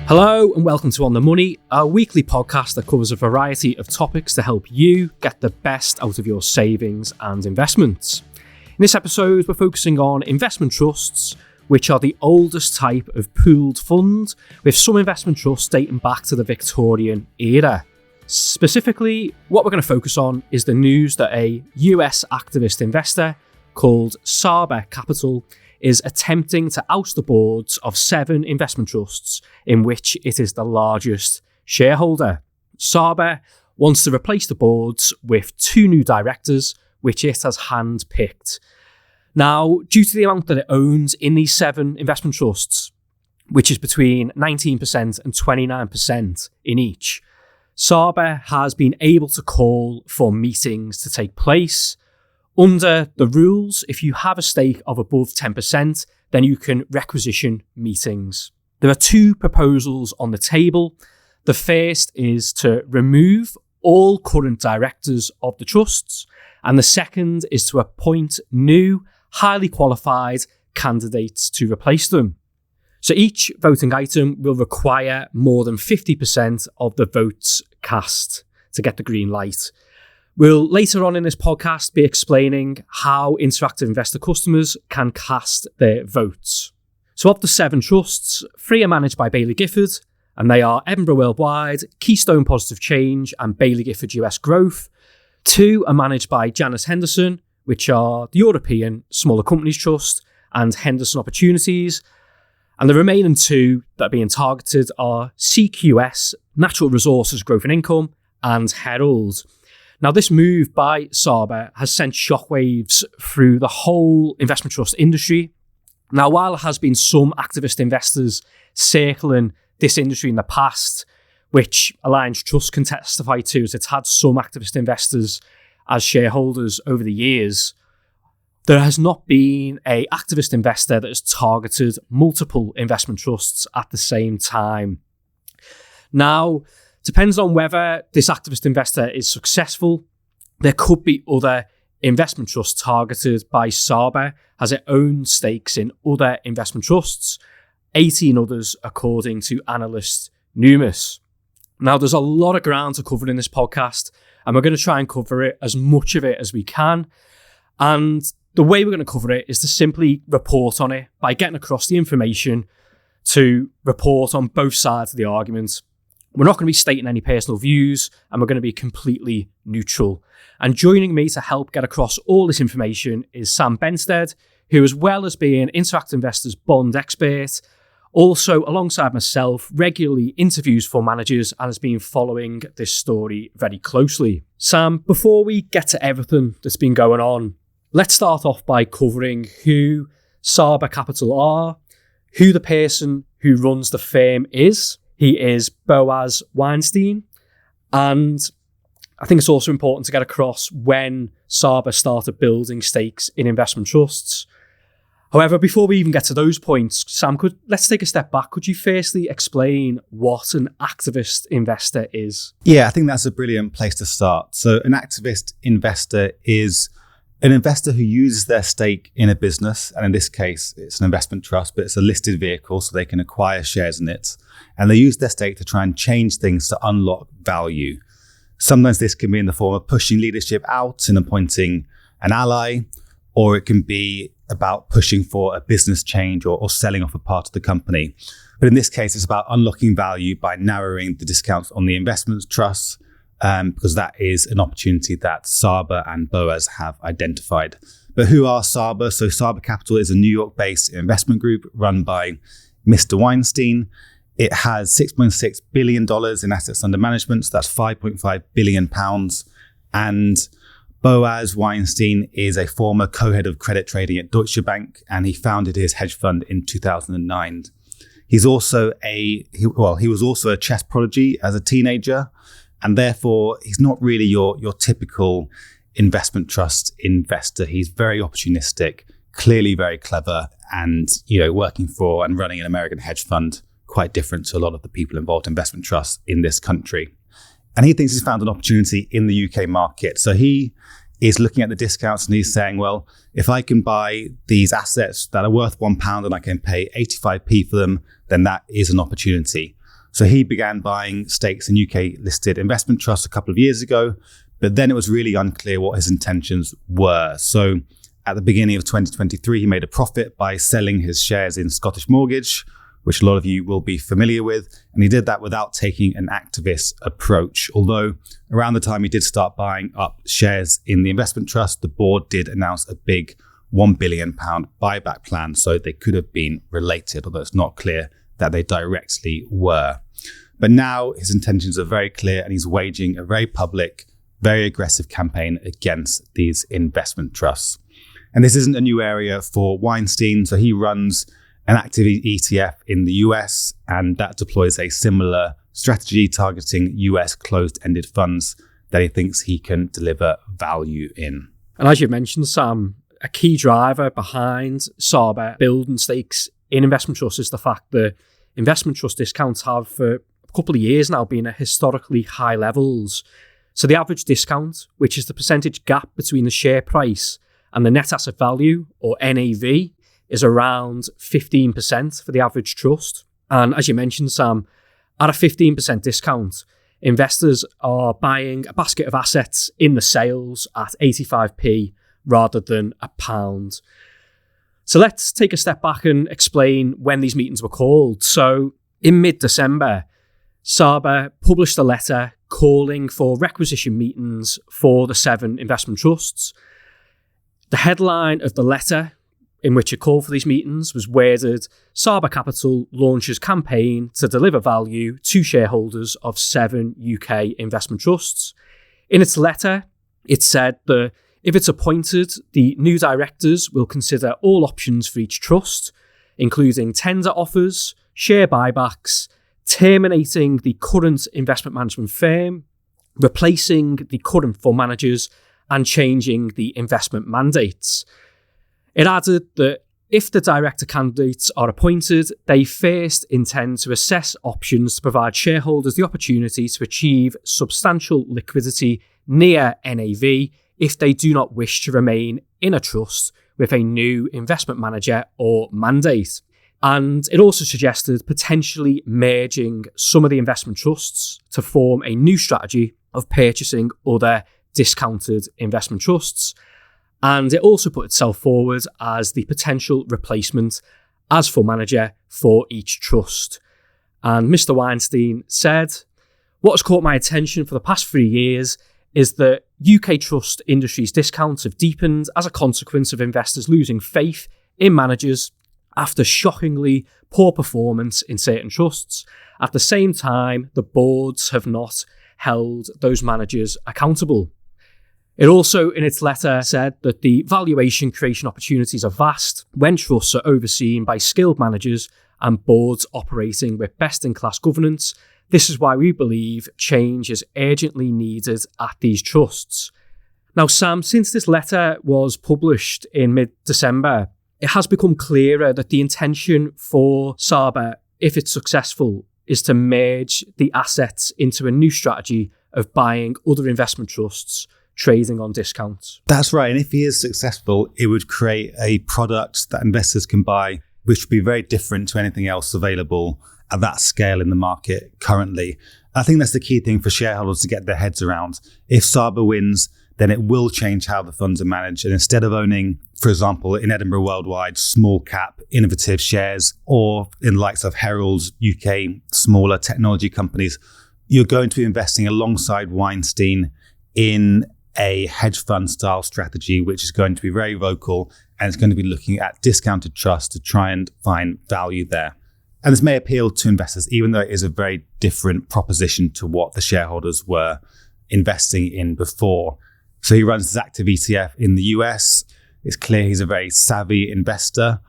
Hello and welcome to On The Money, our weekly podcast that covers a variety of topics to help you get the best out of your savings and investments. In this episode, we're focusing on investment trusts, which are the oldest type of pooled fund, with some investment trusts dating back to the Victorian era. Specifically, what we're going to focus on is the news that a US activist investor called Saba Capital is attempting to oust the boards of 7 investment trusts in which it is the largest shareholder. Saba wants to replace the boards with 2 new directors, which it has hand-picked. Now, due to the amount that it owns in these 7 investment trusts, which is between 19% and 29% in each, Saba has been able to call for meetings to take place. Under the rules, if you have a stake of above 10%, then you can requisition meetings. There are 2 proposals on the table. The first is to remove all current directors of the trusts, and the second is to appoint new, highly qualified candidates to replace them. So each voting item will require more than 50% of the votes cast to get the green light. We'll later on in this podcast be explaining how interactive investor customers can cast their votes. So of the 7 trusts, 3 are managed by Baillie Gifford, and they are Edinburgh Worldwide, Keystone Positive Change, and Baillie Gifford US Growth. 2 are managed by Janus Henderson, which are the European Smaller Companies Trust and Henderson Opportunities. And the remaining 2 that are being targeted are CQS, Natural Resources Growth and Income, and Herald. Now, this move by Saba has sent shockwaves through the whole investment trust industry. Now, while there has been some activist investors circling this industry in the past, which Alliance Trust can testify to, as it's had some activist investors as shareholders over the years, there has not been an activist investor that has targeted multiple investment trusts at the same time. Now, depends on whether this activist investor is successful. There could be other investment trusts targeted by Saba, as it owns stakes in other investment trusts, 18 others according to analyst Numis. Now, there's a lot of ground to cover in this podcast, and we're going to try and cover it as much of it as we can. And the way we're going to cover it is to simply report on it by getting across the information to report on both sides of the argument. We're not going to be stating any personal views, and we're going to be completely neutral. And joining me to help get across all this information is Sam Benstead, who, as well as being Interactive Investors bond expert, also, alongside myself, regularly interviews for managers and has been following this story very closely. Sam, before we get to everything that's been going on, let's start off by covering who Saba Capital are, who the person who runs the firm is. He is Boaz Weinstein, and I think it's also important to get across when Saba started building stakes in investment trusts. However, before we even get to those points, Sam, let's take a step back. Could you firstly explain what an activist investor is? Yeah, I think that's a brilliant place to start. So an activist investor is an investor who uses their stake in a business, and in this case, it's an investment trust, but it's a listed vehicle, so they can acquire shares in it. And they use their stake to try and change things to unlock value. Sometimes this can be in the form of pushing leadership out and appointing an ally, or it can be about pushing for a business change or selling off a part of the company. But in this case, it's about unlocking value by narrowing the discounts on the investment trusts, because that is an opportunity that Saba and Boaz have identified. But who are Saba? So Saba Capital is a New York-based investment group run by Mr. Weinstein. It has $6.6 billion in assets under management, so that's £5.5 billion. And Boaz Weinstein is a former co-head of credit trading at Deutsche Bank, and he founded his hedge fund in 2009. He was also a chess prodigy as a teenager, and therefore he's not really your typical investment trust investor. He's very opportunistic, clearly very clever, and working for and running an American hedge fund, quite different to a lot of the people involved in investment trusts in this country. And he thinks he's found an opportunity in the UK market. So he is looking at the discounts and he's saying, well, if I can buy these assets that are worth £1 and I can pay 85p for them, then that is an opportunity. So he began buying stakes in UK listed investment trusts a couple of years ago, but then it was really unclear what his intentions were. So at the beginning of 2023, he made a profit by selling his shares in Scottish Mortgage, which a lot of you will be familiar with. And he did that without taking an activist approach. Although around the time he did start buying up shares in the investment trust, the board did announce a big £1 billion buyback plan. So they could have been related, although it's not clear that they directly were. But now his intentions are very clear and he's waging a very public, very aggressive campaign against these investment trusts. And this isn't a new area for Weinstein. So he runs an active ETF in the US, and that deploys a similar strategy targeting US closed-ended funds that he thinks he can deliver value in. And as you mentioned, Sam, a key driver behind Saba building stakes in investment trusts is the fact that investment trust discounts have for a couple of years now been at historically high levels. So the average discount, which is the percentage gap between the share price and the net asset value, or NAV, is around 15% for the average trust. And as you mentioned, Sam, at a 15% discount, investors are buying a basket of assets in the sales at 85p rather than £1. So let's take a step back and explain when these meetings were called. So in mid-December, Saba published a letter calling for requisition meetings for the 7 investment trusts. The headline of the letter in which it called for these meetings was worded, Saba Capital launches campaign to deliver value to shareholders of 7 UK investment trusts. In its letter, it said that if it's appointed, the new directors will consider all options for each trust, including tender offers, share buybacks, terminating the current investment management firm, replacing the current fund managers, and changing the investment mandates. It added that if the director candidates are appointed, they first intend to assess options to provide shareholders the opportunity to achieve substantial liquidity near NAV if they do not wish to remain in a trust with a new investment manager or mandate. And it also suggested potentially merging some of the investment trusts to form a new strategy of purchasing other discounted investment trusts. And it also put itself forward as the potential replacement as fund manager for each trust. And Mr. Weinstein said, what has caught my attention for the past 3 years is that UK trust industry's discounts have deepened as a consequence of investors losing faith in managers after shockingly poor performance in certain trusts. At the same time, the boards have not held those managers accountable. It also, in its letter, said that the valuation creation opportunities are vast when trusts are overseen by skilled managers and boards operating with best-in-class governance. This is why we believe change is urgently needed at these trusts. Now, Sam, since this letter was published in mid-December, it has become clearer that the intention for Saba, if it's successful, is to merge the assets into a new strategy of buying other investment trusts trading on discounts. That's right. And if he is successful, it would create a product that investors can buy, which would be very different to anything else available at that scale in the market currently. I think that's the key thing for shareholders to get their heads around. If Saba wins, then it will change how the funds are managed. And instead of owning, for example, in Edinburgh Worldwide, small cap, innovative shares, or in likes of Herald's UK, smaller technology companies, you're going to be investing alongside Weinstein in a hedge fund style strategy, which is going to be very vocal and it's going to be looking at discounted trusts to try and find value there. And this may appeal to investors, even though it is a very different proposition to what the shareholders were investing in before. So he runs this active ETF in the US. It's clear he's a very savvy investor.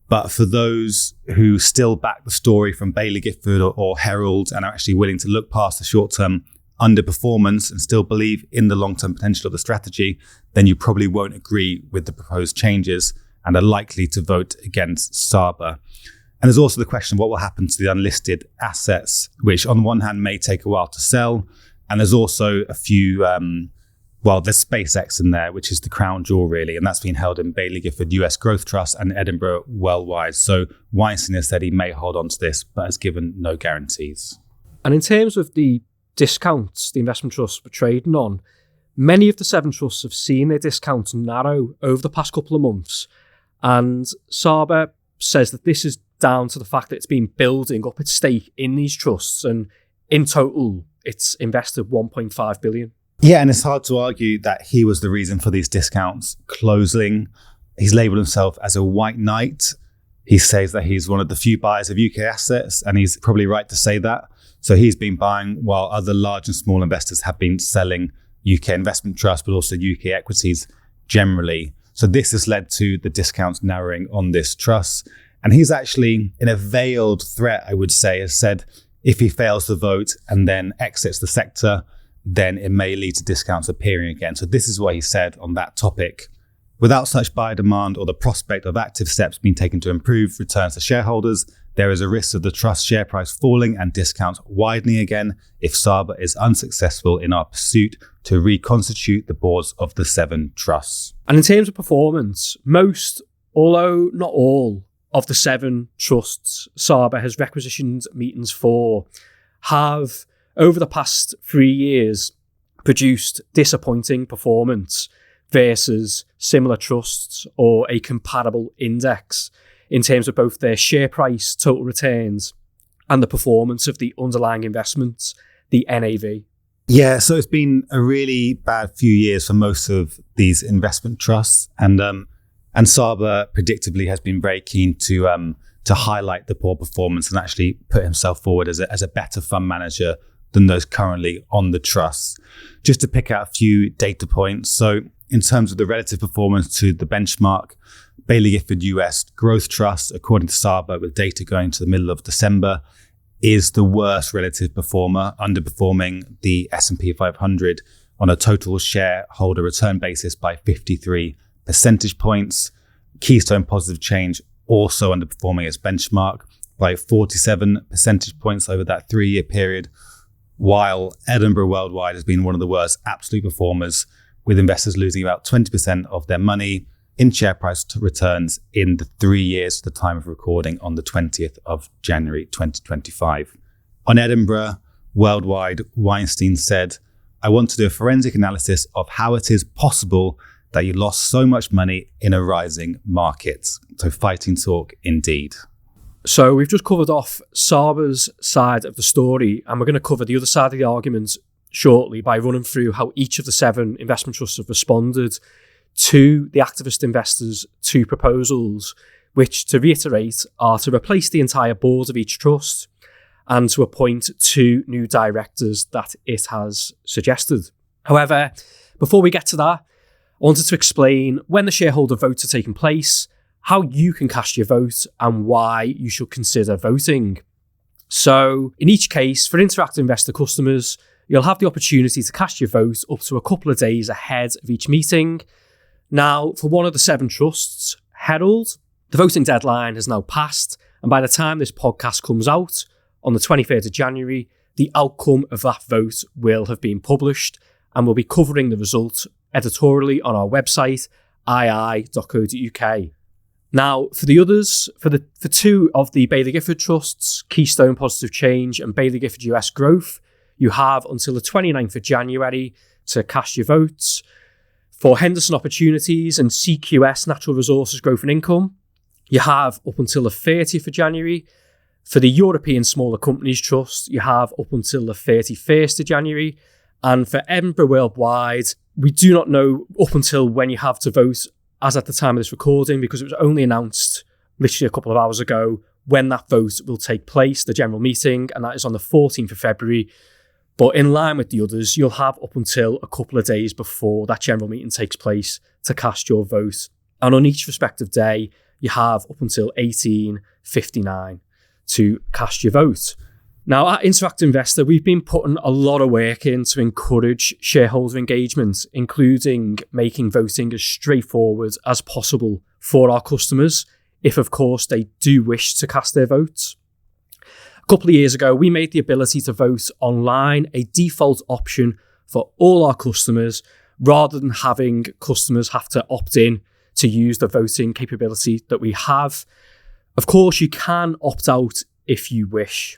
But for those who still back the story from Baillie Gifford or Herald and are actually willing to look past the short-term underperformance and still believe in the long-term potential of the strategy, then you probably won't agree with the proposed changes and are likely to vote against Saba. And there's also the question of what will happen to the unlisted assets, which on the one hand may take a while to sell. And there's also a few, there's SpaceX in there, which is the crown jewel really. And that's been held in Baillie Gifford US Growth Trust and Edinburgh Worldwide. So Weinstein has said he may hold on to this, but has given no guarantees. And in terms of the discounts the investment trusts were trading on, many of the 7 trusts have seen their discounts narrow over the past couple of months. And Saba says that this is down to the fact that it's been building up its stake in these trusts. And in total, it's invested 1.5 billion. Yeah, and it's hard to argue that he was the reason for these discounts closing. He's labelled himself as a white knight. He says that he's one of the few buyers of UK assets, and he's probably right to say that. So he's been buying while other large and small investors have been selling UK investment trusts, but also UK equities generally. So this has led to the discounts narrowing on this trust. And he's actually, in a veiled threat, I would say, has said if he fails to vote and then exits the sector, then it may lead to discounts appearing again. So this is what he said on that topic. Without such buyer demand or the prospect of active steps being taken to improve returns to shareholders, there is a risk of the trust share price falling and discounts widening again if Saba is unsuccessful in our pursuit to reconstitute the boards of the 7 trusts. And in terms of performance, most, although not all, of the 7 trusts Saba has requisitioned meetings for have, over the past 3 years, produced disappointing performance versus similar trusts or a comparable index in terms of both their share price, total returns, and the performance of the underlying investments, the NAV. Yeah, so it's been a really bad few years for most of these investment trusts, and Saba predictably has been very keen to highlight the poor performance and actually put himself forward as a better fund manager than those currently on the trusts. Just to pick out a few data points. So in terms of the relative performance to the benchmark, Baillie Gifford US Growth Trust, according to Saba, with data going to the middle of December, is the worst relative performer, underperforming the S&P 500 on a total shareholder return basis by 53 percentage points. Keystone Positive Change also underperforming its benchmark by 47 percentage points over that 3-year period, while Edinburgh Worldwide has been one of the worst absolute performers, with investors losing about 20% of their money in share price returns in the 3 years to the time of recording on the 20th of January 2025. On Edinburgh Worldwide, Weinstein said, "I want to do a forensic analysis of how it is possible that you lost so much money in a rising market." So fighting talk indeed. So we've just covered off Saba's side of the story, and we're going to cover the other side of the argument shortly by running through how each of the 7 investment trusts have responded to the activist investors' 2 proposals, which, to reiterate, are to replace the entire board of each trust and to appoint 2 new directors that it has suggested. However, before we get to that, I wanted to explain when the shareholder votes are taking place, how you can cast your vote, and why you should consider voting. So, in each case, for Interactive Investor customers, you'll have the opportunity to cast your vote up to a couple of days ahead of each meeting. Now, for one of the 7 trusts, Herald, the voting deadline has now passed, and by the time this podcast comes out, on the 23rd of January, the outcome of that vote will have been published, and we'll be covering the result editorially on our website, ii.co.uk. Now, for the others, for 2 of the Baillie Gifford trusts, Keystone Positive Change and Baillie Gifford US Growth, you have until the 29th of January to cast your votes. For Henderson Opportunities and CQS Natural Resources Growth and Income, you have up until the 30th of January. For the European Smaller Companies Trust, you have up until the 31st of January. And for Edinburgh Worldwide, we do not know up until when you have to vote as at the time of this recording, because it was only announced literally a couple of hours ago when that vote will take place, the general meeting, and that is on the 14th of February. But in line with the others, you'll have up until a couple of days before that general meeting takes place to cast your vote. And on each respective day, you have up until 18:59 to cast your vote. Now, at Interactive Investor, we've been putting a lot of work in to encourage shareholder engagement, including making voting as straightforward as possible for our customers, if of course they do wish to cast their votes. A couple of years ago, we made the ability to vote online a default option for all our customers, rather than having customers have to opt in to use the voting capability that we have. Of course, you can opt out if you wish.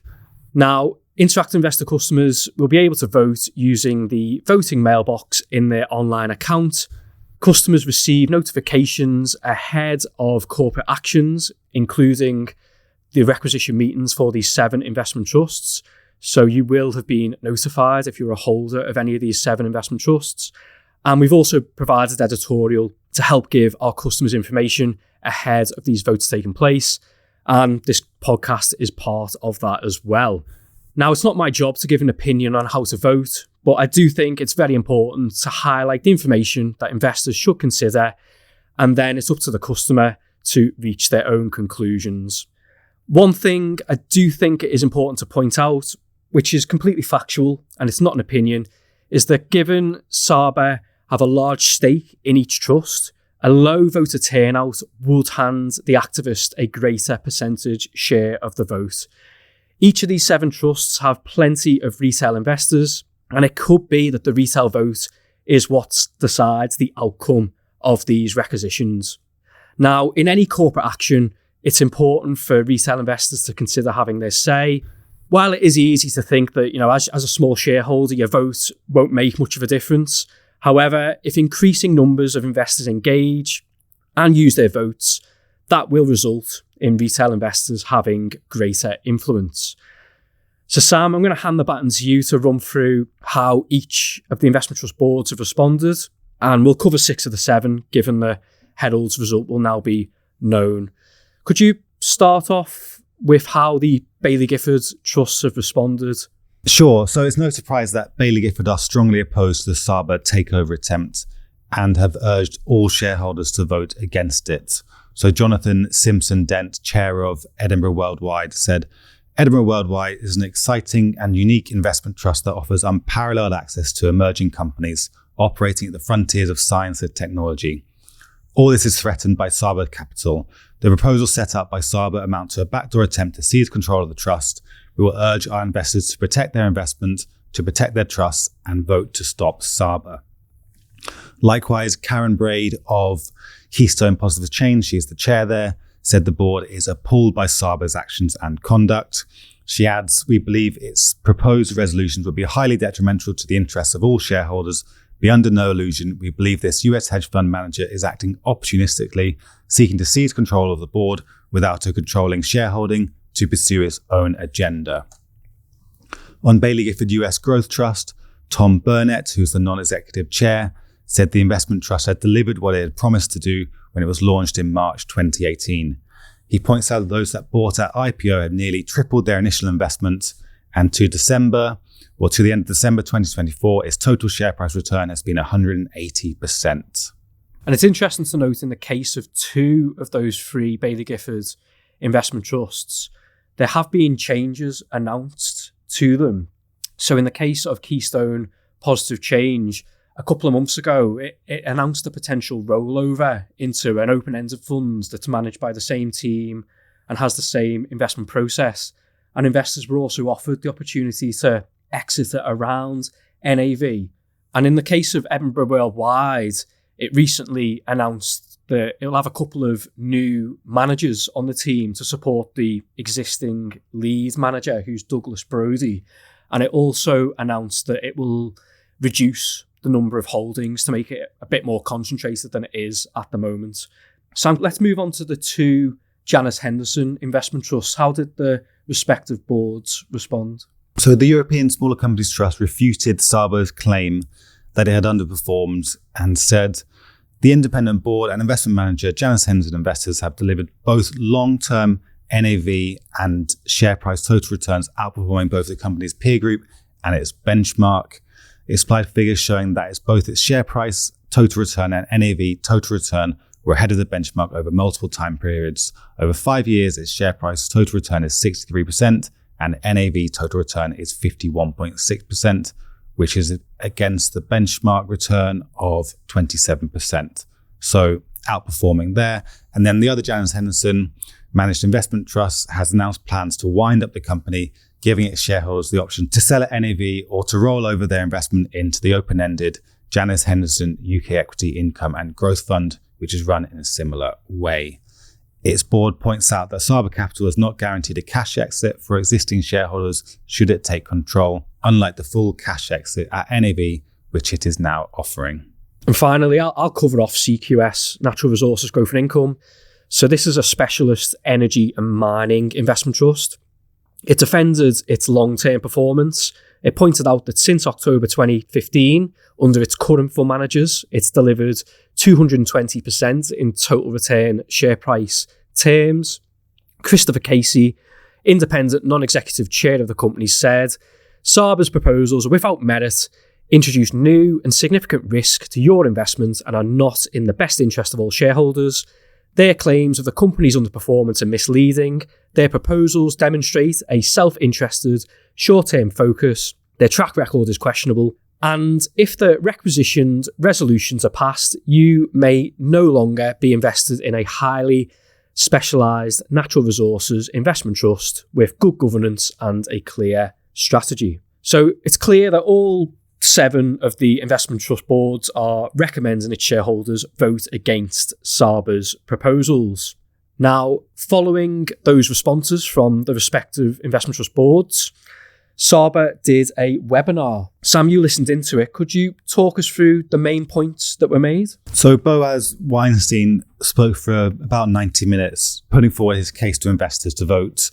Now, Interactive Investor customers will be able to vote using the voting mailbox in their online account. Customers receive notifications ahead of corporate actions, including the requisition meetings for these 7 investment trusts. So you will have been notified if you're a holder of any of these 7 investment trusts. And we've also provided editorial to help give our customers information ahead of these votes taking place. And this podcast is part of that as well. Now, it's not my job to give an opinion on how to vote, but I do think it's very important to highlight the information that investors should consider, and then it's up to the customer to reach their own conclusions. One thing I do think it is important to point out, which is completely factual, and it's not an opinion, is that given Saba have a large stake in each trust, a low voter turnout would hand the activist a greater percentage share of the vote. Each of these 7 trusts have plenty of retail investors, and it could be that the retail vote is what decides the outcome of these requisitions. Now, in any corporate action, it's important for retail investors to consider having their say. While it is easy to think that, as a small shareholder, your vote won't make much of a difference. However, if increasing numbers of investors engage and use their votes, that will result in retail investors having greater influence. So Sam, I'm going to hand the baton to you to run through how each of the investment trust boards have responded, and we'll cover 6 of the 7, given the Herald's result will now be known. Could you start off with how the Baillie Gifford trusts have responded? Sure. So it's no surprise that Baillie Gifford are strongly opposed to the Saba takeover attempt and have urged all shareholders to vote against it. So Jonathan Simpson-Dent, chair of Edinburgh Worldwide, said, Edinburgh Worldwide is an exciting and unique investment trust that offers unparalleled access to emerging companies operating at the frontiers of science and technology. All this is threatened by Saba Capital. The proposals set up by Saba amount to a backdoor attempt to seize control of the trust. We will urge our investors to protect their investment, to protect their trusts, and vote to stop Saba. Likewise, Karen Braid of Keystone Positive Change, she's the chair there, said the board is appalled by Saba's actions and conduct. She adds, we believe its proposed resolutions would be highly detrimental to the interests of all shareholders. Be under no illusion, we believe this US hedge fund manager is acting opportunistically, seeking to seize control of the board without a controlling shareholding to pursue its own agenda. On Baillie Gifford US Growth Trust, Tom Burnett, who's the non-executive chair, said the investment trust had delivered what it had promised to do when it was launched in March 2018. He points out that those that bought at IPO have nearly tripled their initial investment, and to the end of December 2024, its total share price return has been 180%. And it's interesting to note in the case of 2 of those 3 Baillie Gifford investment trusts, there have been changes announced to them. So in the case of Keystone Positive Change, a couple of months ago, it announced a potential rollover into an open-ended fund that's managed by the same team and has the same investment process. And investors were also offered the opportunity to exit at around NAV. And in the case of Edinburgh Worldwide, it recently announced that it'll have a couple of new managers on the team to support the existing lead manager, who's Douglas Brody. And it also announced that it will reduce the number of holdings to make it a bit more concentrated than it is at the moment. So let's move on to the 2 Janus Henderson investment trusts. How did the respective boards respond? So the European Smaller Companies Trust refuted Saba's claim that it had underperformed and said, the independent board and investment manager, Janus Henderson Investors, have delivered both long-term NAV and share price total returns outperforming both the company's peer group and its benchmark. It supplied figures showing that both its share price total return and NAV total return were ahead of the benchmark over multiple time periods. Over 5 years, its share price total return is 63% and NAV total return is 51.6%, which is against the benchmark return of 27%. So outperforming there. And then the other Janus Henderson managed investment trust has announced plans to wind up the company, giving its shareholders the option to sell at NAV or to roll over their investment into the open-ended Janus Henderson UK Equity Income and Growth Fund, which is run in a similar way. Its board points out that Saba Capital has not guaranteed a cash exit for existing shareholders should it take control, unlike the full cash exit at NAV, which it is now offering. And finally, I'll cover off CQS, Natural Resources Growth and Income. So this is a specialist energy and mining investment trust. It defended its long-term performance. It pointed out that since October 2015, under its current fund managers, it's delivered 220% in total return share price terms. Christopher Casey, independent non-executive chair of the company, said, Saba's proposals are without merit, introduce new and significant risk to your investment and are not in the best interest of all shareholders. Their claims of the company's underperformance are misleading. Their proposals demonstrate a self-interested, short-term focus. Their track record is questionable. And if the requisitioned resolutions are passed, you may no longer be invested in a highly specialised natural resources investment trust with good governance and a clear strategy. So it's clear that all 7 of the investment trust boards are recommending its shareholders vote against Saba's proposals. Now, following those responses from the respective investment trust boards, Saba did a webinar. Sam, you listened into it. Could you talk us through the main points that were made? So Boaz Weinstein spoke for about 90 minutes, putting forward his case to investors to vote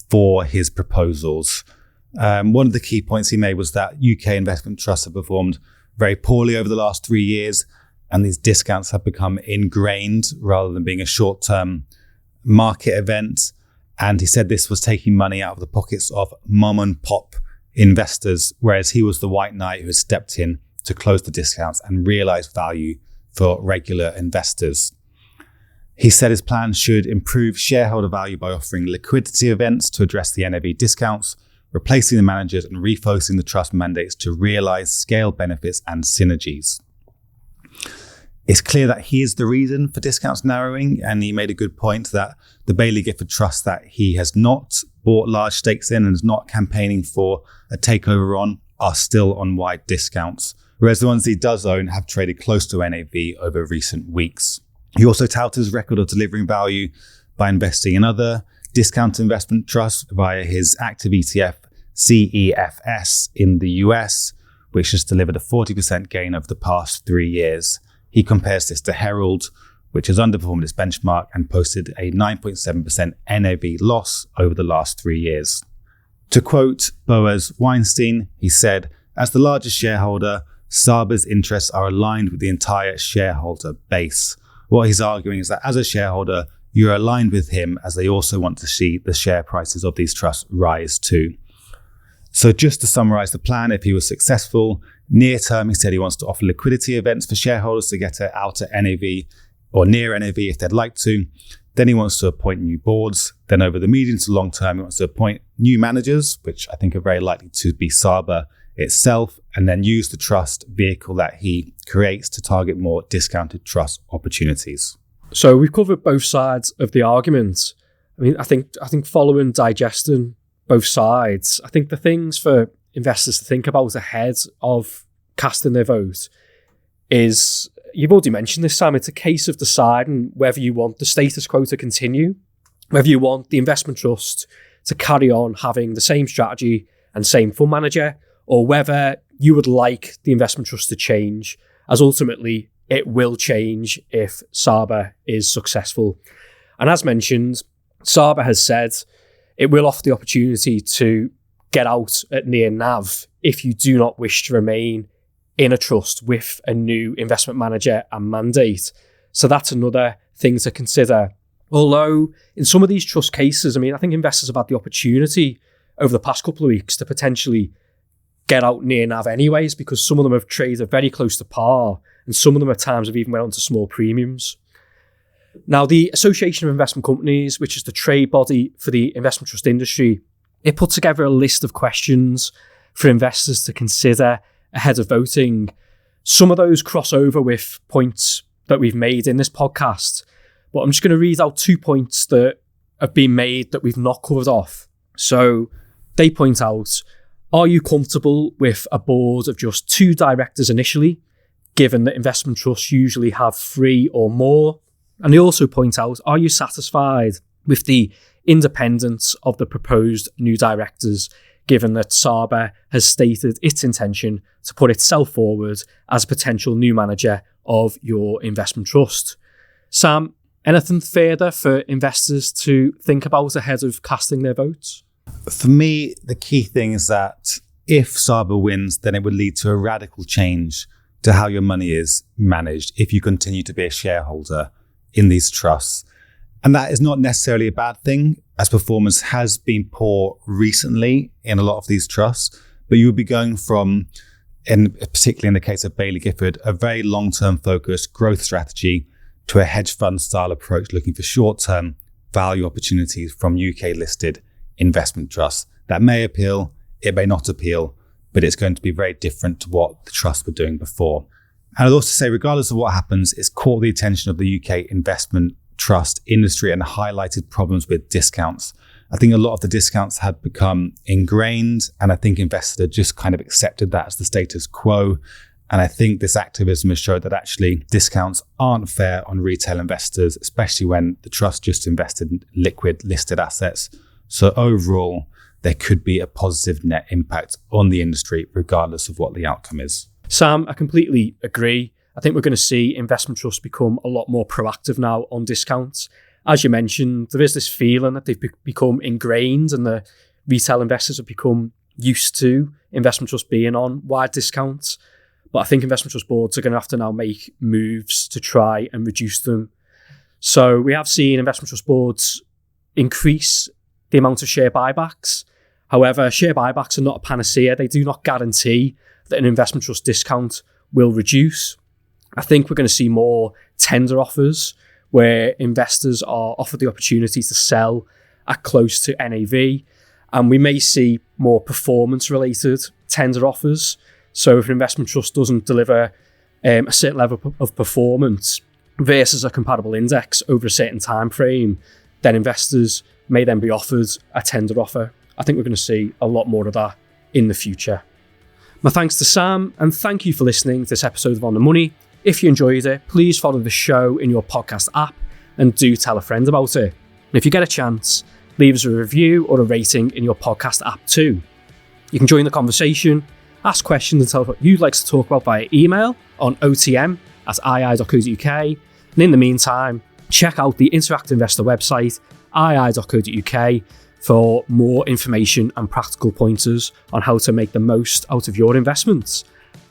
for his proposals. One of the key points he made was that UK investment trusts have performed very poorly over the last 3 years, and these discounts have become ingrained rather than being a short-term market event. And he said this was taking money out of the pockets of mom and pop investors, whereas he was the white knight who had stepped in to close the discounts and realize value for regular investors. He said his plan should improve shareholder value by offering liquidity events to address the NAV discounts, replacing the managers and refocusing the trust mandates to realize scale benefits and synergies. It's clear that he is the reason for discounts narrowing, and he made a good point that the Baillie Gifford Trust that he has not bought large stakes in and is not campaigning for a takeover on are still on wide discounts, whereas the ones he does own have traded close to NAV over recent weeks. He also touted his record of delivering value by investing in other discount investment trusts via his active ETF CEFS in the US, which has delivered a 40% gain over the past 3 years. He compares this to Herald, which has underperformed its benchmark and posted a 9.7% NAV loss over the last 3 years. To quote Boaz Weinstein, he said, "As the largest shareholder, Saba's interests are aligned with the entire shareholder base." What he's arguing is that as a shareholder, you're aligned with him as they also want to see the share prices of these trusts rise too. So just to summarize the plan, if he was successful, near term, he said he wants to offer liquidity events for shareholders to get it out at NAV or near NAV if they'd like to. Then he wants to appoint new boards. Then over the medium to long term, he wants to appoint new managers, which I think are very likely to be Saba itself, and then use the trust vehicle that he creates to target more discounted trust opportunities. So we've covered both sides of the argument. I mean, I think following digesting both sides, I think the things for investors to think about ahead of casting their vote is, you've already mentioned this, Sam, it's a case of deciding whether you want the status quo to continue, whether you want the investment trust to carry on having the same strategy and same fund manager, or whether you would like the investment trust to change, as ultimately it will change if Saba is successful. And as mentioned, Saba has said it will offer the opportunity to get out at near NAV if you do not wish to remain in a trust with a new investment manager and mandate. So that's another thing to consider. Although in some of these trust cases, I think investors have had the opportunity over the past couple of weeks to potentially get out near NAV anyways, because some of them have traded very close to par, and some of them at times have even went on to small premiums. Now, the Association of Investment Companies, which is the trade body for the investment trust industry, it put together a list of questions for investors to consider ahead of voting. Some of those cross over with points that we've made in this podcast, but I'm just going to read out 2 points that have been made that we've not covered off. So they point out, are you comfortable with a board of just 2 directors initially, given that investment trusts usually have 3 or more? And they also point out, are you satisfied with the independence of the proposed new directors, given that Saba has stated its intention to put itself forward as a potential new manager of your investment trust? Sam, anything further for investors to think about ahead of casting their votes? For me, the key thing is that if Saba wins, then it would lead to a radical change to how your money is managed if you continue to be a shareholder in these trusts. And that is not necessarily a bad thing, as performance has been poor recently in a lot of these trusts, but you would be going from, particularly in the case of Baillie Gifford, a very long-term focused growth strategy to a hedge fund style approach looking for short-term value opportunities from UK listed investment trusts. That may appeal, it may not appeal, but it's going to be very different to what the trusts were doing before. And I'd also say, regardless of what happens, it's caught the attention of the UK investment trust industry and highlighted problems with discounts. I think a lot of the discounts had become ingrained, and I think investors had just kind of accepted that as the status quo. And I think this activism has showed that actually discounts aren't fair on retail investors, especially when the trust just invested in liquid listed assets. So overall, there could be a positive net impact on the industry, regardless of what the outcome is. Sam, I completely agree. I think we're going to see investment trusts become a lot more proactive now on discounts. As you mentioned, there is this feeling that they've become ingrained and the retail investors have become used to investment trusts being on wide discounts. But I think investment trust boards are going to have to now make moves to try and reduce them. So we have seen investment trust boards increase the amount of share buybacks. However, share buybacks are not a panacea. They do not guarantee that an investment trust discount will reduce. I think we're going to see more tender offers where investors are offered the opportunity to sell at close to NAV. And we may see more performance-related tender offers. So if an investment trust doesn't deliver a certain level of performance versus a comparable index over a certain time frame, then investors may then be offered a tender offer. I think we're going to see a lot more of that in the future. My thanks to Sam, and thank you for listening to this episode of On the Money. If you enjoyed it, please follow the show in your podcast app and do tell a friend about it. And if you get a chance, leave us a review or a rating in your podcast app too. You can join the conversation, ask questions and tell us what you'd like to talk about via email on otm@ii.co.uk. And in the meantime, check out the Interactive Investor website, ii.co.uk, for more information and practical pointers on how to make the most out of your investments.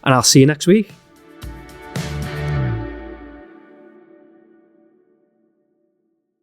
And I'll see you next week.